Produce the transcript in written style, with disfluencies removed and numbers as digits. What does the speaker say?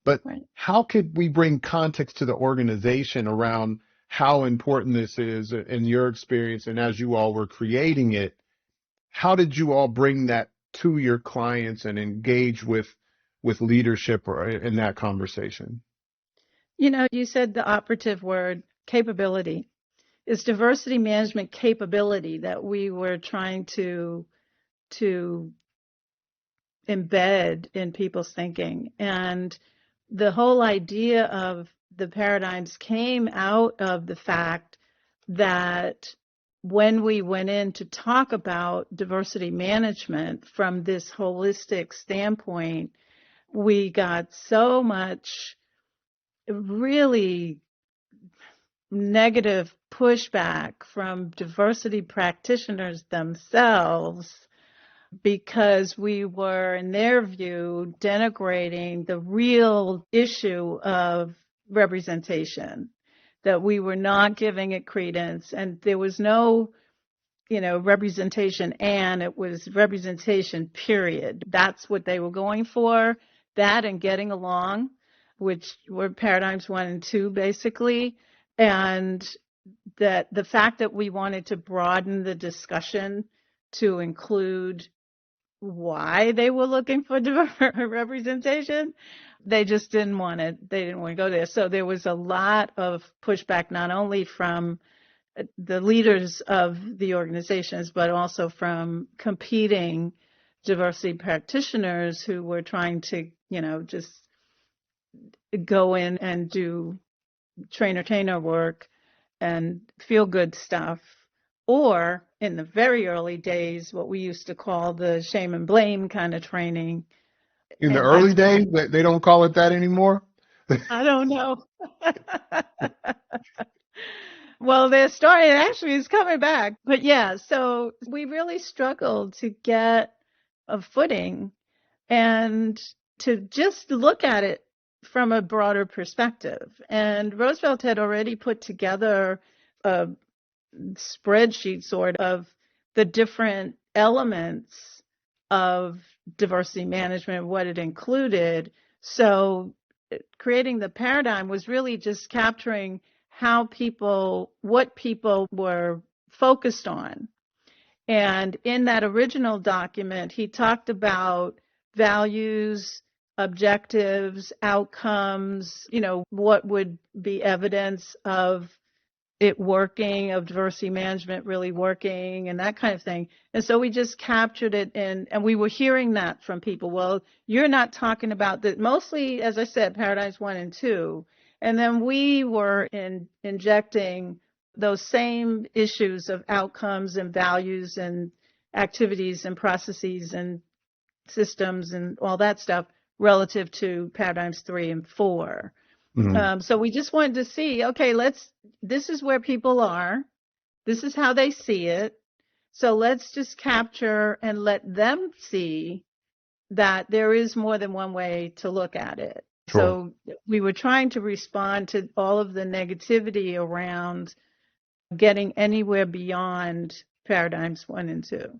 But Right. how could we bring context to the organization around how important this is in your experience? And as you all were creating it, how did you all bring that to your clients and engage with leadership or in that conversation? You said the operative word, capability. It's diversity management capability that we were trying to embed in people's thinking. And the whole idea of the paradigms came out of the fact that when we went in to talk about diversity management from this holistic standpoint, we got so much really negative pushback from diversity practitioners themselves because we were, in their view, denigrating the real issue of representation, that we were not giving it credence, and there was no, representation, and it was representation, period. That's what they were going for, that and getting along, which were paradigms 1 and 2, basically. And that the fact that we wanted to broaden the discussion to include why they were looking for representation, they just didn't want it. They didn't want to go there. So there was a lot of pushback, not only from the leaders of the organizations, but also from competing diversity practitioners who were trying to, just go in and do trainer work and feel good stuff. Or in the very early days, what we used to call the shame and blame kind of training. In the And early that's, days, they don't call it that anymore. I don't know. Well, their story actually is coming back. But yeah, so we really struggled to get a footing and to just look at it from a broader perspective. And Roosevelt had already put together a spreadsheet sort of the different elements of diversity management, what it included. So creating the paradigm was really just capturing what people were focused on. And in that original document, he talked about values, objectives, outcomes, what would be evidence of it working, of diversity management really working, and that kind of thing. And so we just captured it, and we were hearing that from people. Well, you're not talking about that. Mostly, as I said, paradigms 1 and 2. And then we were injecting those same issues of outcomes and values and activities and processes and systems and all that stuff relative to paradigms 3 and 4. Mm-hmm. So we just wanted to see, okay, this is where people are. This is how they see it. So let's just capture and let them see that there is more than one way to look at it. Sure. So we were trying to respond to all of the negativity around getting anywhere beyond paradigms 1 and 2.